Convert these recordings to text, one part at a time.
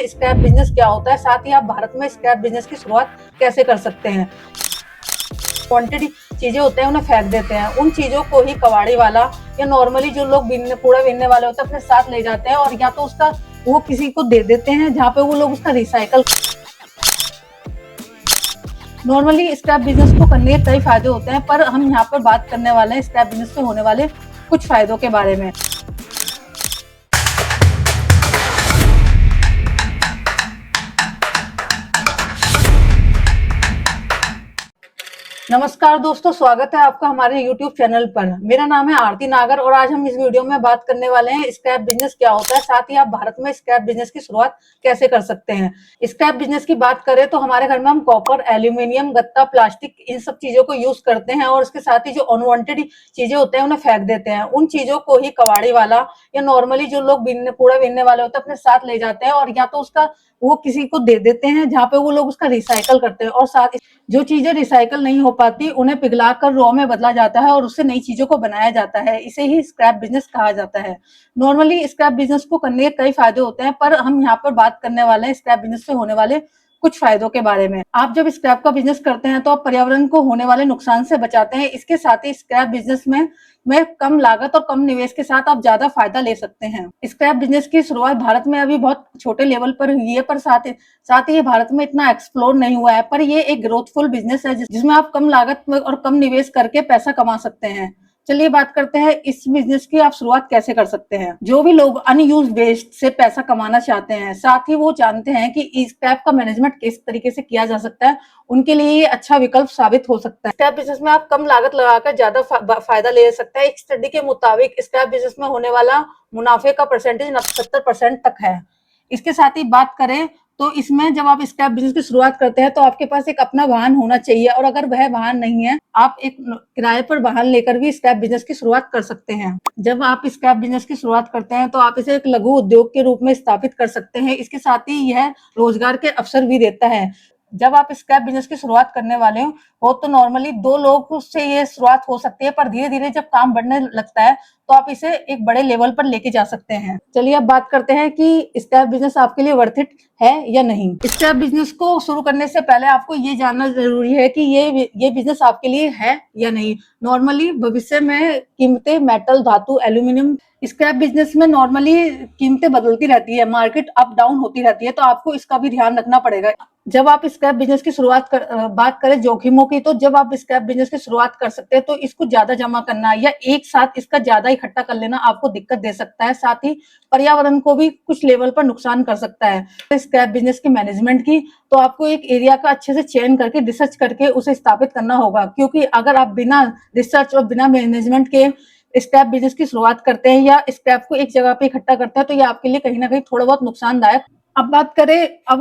Scrap business क्या होता है, साथ ही आप भारत में स्क्रैप बिजनेस की शुरुआत कैसे कर सकते हैं। क्वांटिटी चीजें होते हैं उन्हें फेंक देते हैं, उन चीजों को ही कबाड़ी वाला या नॉर्मली जो लोग कूड़ा बीनने वाले होते हैं अपने साथ ले जाते हैं और या तो उसका वो किसी को दे देते हैं जहाँ पे वो लोग उसका रिसाइकल। नॉर्मली स्क्रैप बिजनेस को करने के कई फायदे होते हैं, पर हम यहाँ पर बात करने वाले हैं स्क्रैप बिजनेस से होने वाले कुछ फायदों के बारे में। नमस्कार दोस्तों, स्वागत है आपका हमारे YouTube चैनल पर। मेरा नाम है आरती नागर और आज हम इस वीडियो में बात करने वाले हैं स्क्रैप बिजनेस क्या होता है, साथ ही आप भारत में स्क्रैप बिजनेस की शुरुआत कैसे कर सकते हैं। स्क्रैप बिजनेस की बात करें तो हमारे घर में हम कॉपर, एल्यूमिनियम, गत्ता, प्लास्टिक इन सब चीजों को यूज करते हैं और उसके साथ ही जो अनवांटेड चीजें होते हैं उन्हें फेंक देते हैं। उन चीजों को ही कबाड़ी वाला या नॉर्मली जो लोग कूड़ा बीनने वाले होते हैं अपने साथ ले जाते हैं और या तो उसका वो किसी को दे देते हैं जहाँ पे वो लोग उसका रिसाइकल करते हैं। और साथ जो चीजें रिसाइकल नहीं हो पाती उन्हें पिघलाकर रॉ में बदला जाता है और उससे नई चीजों को बनाया जाता है। इसे ही स्क्रैप बिजनेस कहा जाता है। नॉर्मली स्क्रैप बिजनेस को करने के कई फायदे होते हैं, पर हम यहाँ पर बात करने वाले हैं स्क्रैप बिजनेस से होने वाले कुछ फायदों के बारे में। आप जब स्क्रैप का बिजनेस करते हैं तो आप पर्यावरण को होने वाले नुकसान से बचाते हैं। इसके साथ ही स्क्रैप बिजनेस में कम लागत और कम निवेश के साथ आप ज्यादा फायदा ले सकते हैं। स्क्रैप बिजनेस की शुरुआत भारत में अभी बहुत छोटे लेवल पर हुई है, पर साथ ही भारत में इतना एक्सप्लोर नहीं हुआ है। पर ये एक ग्रोथफुल बिजनेस है जिसमें आप कम लागत और कम निवेश करके पैसा कमा सकते हैं। चलिए बात करते हैं इस बिजनेस की आप शुरुआत कैसे कर सकते हैं। जो भी लोग अनयूज वेस्ट से पैसा कमाना चाहते हैं, साथ ही वो जानते हैं कि स्क्रैप का मैनेजमेंट किस तरीके से किया जा सकता है, उनके लिए ये अच्छा विकल्प साबित हो सकता है। स्क्रैप बिजनेस में आप कम लागत लगाकर ज्यादा फायदा ले सकते हैं। एक स्टडी के मुताबिक स्क्रैप बिजनेस में होने वाला मुनाफे का परसेंटेज 70% तक है। इसके साथ ही बात करें तो इसमें जब आप स्क्रैप बिजनेस की शुरुआत करते हैं तो आपके पास एक अपना वाहन होना चाहिए और अगर वह वाहन नहीं है आप एक किराए पर वाहन लेकर भी स्क्रैप बिजनेस की शुरुआत कर सकते हैं। जब आप स्क्रैप बिजनेस की शुरुआत करते हैं तो आप इसे एक लघु उद्योग के रूप में स्थापित कर सकते हैं। इसके साथ ही यह रोजगार के अवसर भी देता है। जब आप स्क्रैप बिजनेस की शुरुआत करने वाले हो तो नॉर्मली 2 लोग से ये शुरुआत हो सकती है, पर धीरे धीरे जब काम बढ़ने लगता है तो आप इसे एक बड़े लेवल पर लेके जा सकते हैं। चलिए अब बात करते हैं कि स्क्रैप बिजनेस आपके लिए वर्थ इट है या नहीं। स्क्रैप बिजनेस को शुरू करने से पहले आपको ये जानना जरूरी है कि ये बिजनेस आपके लिए है या नहीं। नॉर्मली भविष्य में कीमतें मेटल, धातु, एल्यूमिनियम, स्क्रैप बिजनेस में नॉर्मली कीमतें बदलती रहती है, मार्केट अप डाउन होती रहती है, तो आपको इसका भी ध्यान रखना पड़ेगा। जब आप स्क्रैप बिजनेस की बात करें जोखिमों की, तो जब आप स्क्रैप बिजनेस की शुरुआत कर सकते हैं तो इसको ज्यादा जमा करना या एक साथ इसका ज्यादा इकट्ठा कर लेना आपको दिक्कत दे सकता है, साथ ही पर्यावरण को भी कुछ लेवल पर नुकसान कर सकता है। तो स्क्रैप बिजनेस की मैनेजमेंट की तो आपको एक एरिया का अच्छे से चयन करके रिसर्च करके उसे स्थापित करना होगा, क्योंकि अगर आप बिना रिसर्च और बिना मैनेजमेंट के स्क्रैप बिजनेस की शुरुआत करते हैं या स्क्रैप को एक जगह पे इकट्ठा करते हैं तो ये आपके लिए कहीं ना कहीं थोड़ा बहुत नुकसानदायक। अब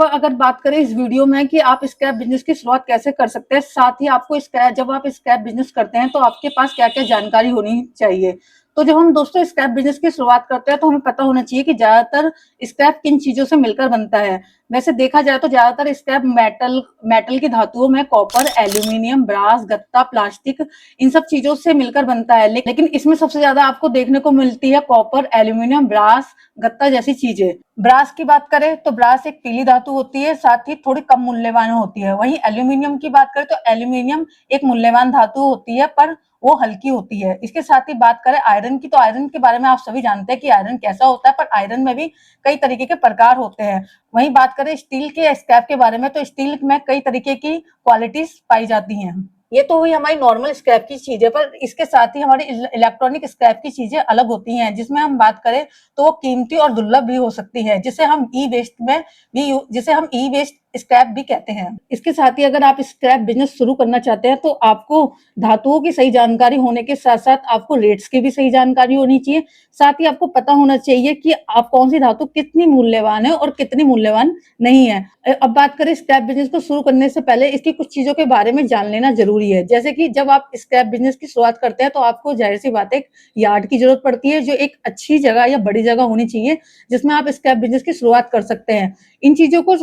अगर बात करें इस वीडियो में कि आप स्क्रैप बिजनेस की शुरुआत कैसे कर सकते हैं, साथ ही आपको जब आप स्क्रैप बिजनेस करते हैं तो आपके पास क्या क्या जानकारी होनी चाहिए। तो जब हम दोस्तों स्क्रैप बिजनेस की शुरुआत करते हैं तो हमें पता होना चाहिए कि ज्यादातर स्क्रैप किन चीजों से मिलकर बनता है। वैसे देखा जाए तो ज्यादातर स्क्रैप मेटल की धातुओं में कॉपर, एल्यूमिनियम, ब्रास, गत्ता, प्लास्टिक इन सब चीजों से मिलकर बनता है। लेकिन इसमें सबसे ज्यादा आपको देखने को मिलती है कॉपर, एल्यूमिनियम, ब्रास, गत्ता जैसी चीजें। ब्रास की बात करें तो ब्रास एक पीली धातु होती है, साथ ही थोड़ी कम मूल्यवान होती है। वहीं एल्यूमिनियम की बात करें तो एल्यूमिनियम एक मूल्यवान धातु होती है, पर वो हल्की होती है। इसके साथ ही बात करें आयरन की तो आयरन के बारे में आप सभी जानते हैं कि आयरन कैसा होता है, पर आयरन में भी कई तरीके के प्रकार होते हैं। वहीं बात करें स्टील के स्क्रैप के बारे में तो स्टील में कई तरीके की क्वालिटीज पाई जाती हैं। ये तो हुई हमारी नॉर्मल स्क्रैप की चीजें, पर इसके साथ ही हमारी इलेक्ट्रॉनिक स्क्रैप की चीजें अलग होती हैं, जिसमें हम बात करें तो वो कीमती और दुर्लभ भी हो सकती है, जिसे हम ई वेस्ट स्क्रैप भी कहते हैं। इसके साथ ही अगर आप स्क्रैप बिजनेस शुरू करना चाहते हैं तो आपको धातुओं की सही जानकारी होने के साथ साथ आपको रेट्स की भी सही जानकारी होनी चाहिए। साथ ही आपको पता होना चाहिए कि आप कौन सी धातु कितनी मूल्यवान है और कितनी मूल्यवान नहीं है। अब बात करें स्क्रैप बिजनेस को शुरू करने से पहले इसकी कुछ चीजों के बारे में जान लेना जरूरी है। जैसे कि जब आप स्क्रैप बिजनेस की शुरुआत करते हैं तो आपको जाहिर सी बात है एक यार्ड की जरूरत पड़ती है, जो एक अच्छी जगह या बड़ी जगह होनी चाहिए जिसमें आप स्क्रैप बिजनेस की शुरुआत कर सकते हैं। इन चीजों को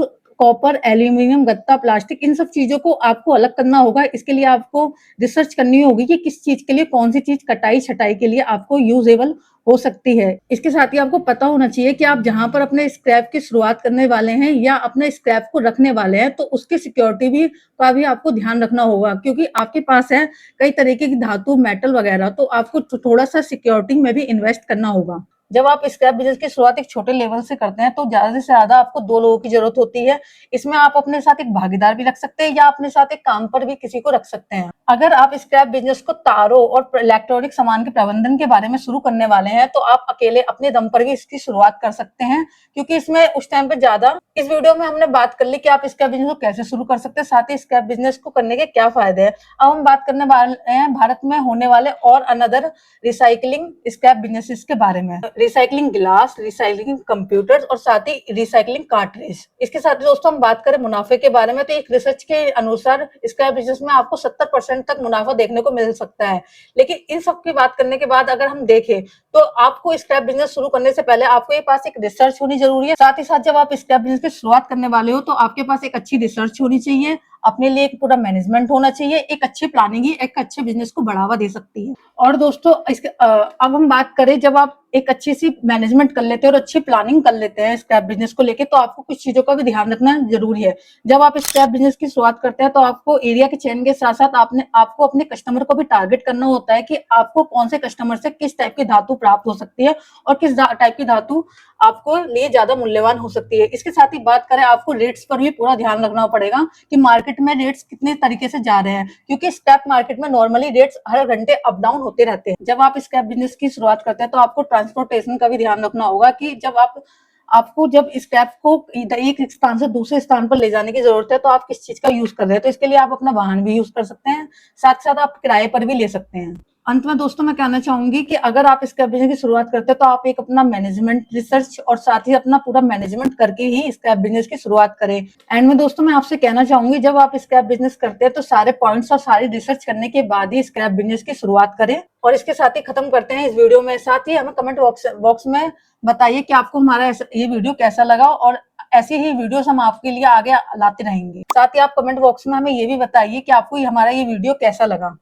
कॉपर, एल्यूमिनियम, गत्ता, प्लास्टिक, इन सब चीजों को आपको अलग करना होगा। इसके लिए आपको रिसर्च करनी होगी कि किस चीज के लिए कौन सी चीज कटाई छटाई के लिए आपको यूजेबल हो सकती है। इसके साथ ही आपको पता होना चाहिए कि आप जहां पर अपने स्क्रैप की शुरुआत करने वाले हैं या अपने स्क्रैप को रखने वाले हैं, तो उसकी सिक्योरिटी भी का भी आपको ध्यान रखना होगा, क्योंकि आपके पास है कई तरीके की धातु, मेटल वगैरह, तो आपको थोड़ा सा सिक्योरिटी में भी इन्वेस्ट करना होगा। जब आप स्क्रैप बिजनेस की शुरुआत एक छोटे लेवल से करते हैं तो ज्यादा से ज्यादा आपको 2 लोगों की जरूरत होती है। इसमें आप अपने साथ एक भागीदार भी रख सकते हैं या अपने साथ एक काम पर भी किसी को रख सकते हैं। अगर आप स्क्रैप बिजनेस को तारों और इलेक्ट्रॉनिक सामान के प्रबंधन के बारे में शुरू करने वाले हैं तो आप अकेले अपने दम पर भी इसकी शुरुआत कर सकते हैं, क्योंकि इसमें उस टाइम पे ज्यादा इस वीडियो में हमने बात कर ली कि आप स्क्रैप बिजनेस को कैसे शुरू कर सकते हैं, साथ ही स्क्रैप बिजनेस को करने के क्या फायदे हैं। अब हम बात करने वाले हैं भारत में होने वाले और अनदर रिसाइकलिंग स्क्रैप बिजनेसेस के बारे में। रिसाइकलिंग गिलास, रिसाइकलिंग कंप्यूटर्स और साथ ही रिसाइकलिंग कार्ट्रिज। इसके साथ ही दोस्तों हम बात करें मुनाफे के बारे में, तो एक रिसर्च के अनुसार स्क्रैप बिजनेस में आपको 70% तक मुनाफा देखने को मिल सकता है। लेकिन इन सब की बात करने के बाद अगर हम देखें तो आपको स्क्रैप बिजनेस शुरू करने से पहले आपके पास एक रिसर्च होनी जरूरी है। साथ ही साथ जब आप स्क्रैप बिजनेस की शुरुआत करने वाले हो तो आपके पास एक अच्छी रिसर्च होनी चाहिए, अपने लिए एक पूरा मैनेजमेंट होना चाहिए। एक अच्छी प्लानिंग ही एक अच्छे बिजनेस को बढ़ावा दे सकती है। और दोस्तों अब हम बात करें, जब आप एक अच्छी सी मैनेजमेंट कर लेते हैं और अच्छी प्लानिंग कर लेते हैं स्क्रैप बिजनेस को लेके, तो आपको कुछ चीजों का भी ध्यान रखना जरूरी है। जब आप स्क्रैप बिजनेस की शुरुआत करते हैं तो आपको एरिया के चयन के साथ साथ आपको अपने कस्टमर को भी टारगेट करना होता है कि आपको कौन से कस्टमर से किस टाइप की धातु प्राप्त हो सकती है और किस टाइप की धातु आपको लिए ज्यादा मूल्यवान हो सकती है। इसके साथ ही बात करें, आपको रेट्स पर भी पूरा ध्यान रखना पड़ेगा कि मार्केट में रेट्स कितने तरीके से जा रहे हैं, क्योंकि स्क्रैप मार्केट में नॉर्मली रेट्स हर घंटे अप डाउन होते रहते हैं। जब आप स्क्रैप बिजनेस की शुरुआत करते हैं तो आपको ट्रांसपोर्टेशन का भी ध्यान रखना होगा कि जब स्क्रैप को एक स्थान से दूसरे स्थान पर ले जाने की जरूरत है तो आप किस चीज का यूज कर रहे हैं। तो इसके लिए आप अपना वाहन भी यूज कर सकते हैं, साथ ही साथ आप किराए पर भी ले सकते हैं। अंत में दोस्तों मैं कहना चाहूंगी कि अगर आप स्क्रैप बिजनेस की शुरुआत करते हैं तो आप एक अपना मैनेजमेंट रिसर्च और साथ ही अपना पूरा मैनेजमेंट करके ही स्क्रैप बिजनेस की शुरुआत करें। एंड में दोस्तों मैं आपसे कहना चाहूंगी, जब आप स्क्रैप बिजनेस करते हैं तो सारे पॉइंट्स और सारी रिसर्च करने के बाद ही स्क्रैप बिजनेस की शुरुआत करें। और इसके साथ ही खत्म करते हैं इस वीडियो में। साथ ही हमें कमेंट बॉक्स में बताइए कि आपको हमारा ये वीडियो कैसा लगा, और ऐसी ही वीडियोस हम आपके लिए आगे लाते रहेंगे। साथ ही आप कमेंट बॉक्स में हमें ये भी बताइए कि आपको हमारा ये वीडियो कैसा लगा,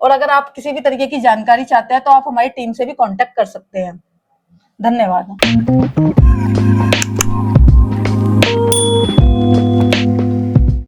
और अगर आप किसी भी तरीके की जानकारी चाहते हैं तो आप हमारी टीम से भी कांटेक्ट कर सकते हैं। धन्यवाद।